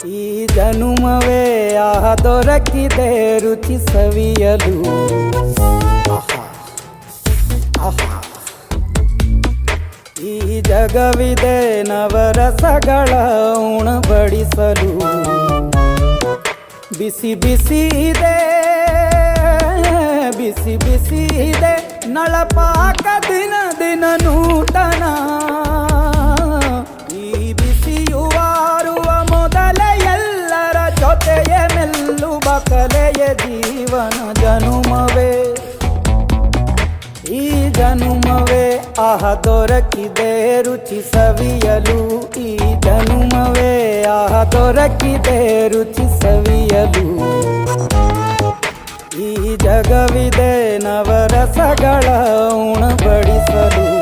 ಈ ಜನುಮವೇ ಆಹ ದೊರಕಿದೆ ರುಚಿ ಸವಿಯಲು. ಆಹಾ ಆಹಾ ಈ ಜಗವಿದೆ ನವರಸಗಳ ಉಣಬಡಿಸಲು. ಬಿಸಿ ಬಿಸಿ ಇದೆ ಬಿಸಿ ಬಿಸಿ ಇದೆ ನಳಪಾಕ ದಿನ ದಿನ ನೂತನ. ಈ ಬಿಸಿಯುವಾರುವ ಮೊದಲೇ ಎಲ್ಲರ ಜೊತೆಯ ಮೆಲ್ಲುವ ಕಲೆಯ ಜೀವನ ಜನುಮವೇ. ಈ ಜನುಮವೇ ಆಹ ದೊರಕಿದೆ ರುಚಿ ಸವಿಯಲು. ಈ ಜನುಮವೇ ಆಹ ದೊರಕಿದೆ ರುಚಿ ಸವಿಯಲು. ಈ ಜಗವಿದೆ ನವರಸಗಳ ಉಣಬಡಿಸಲು.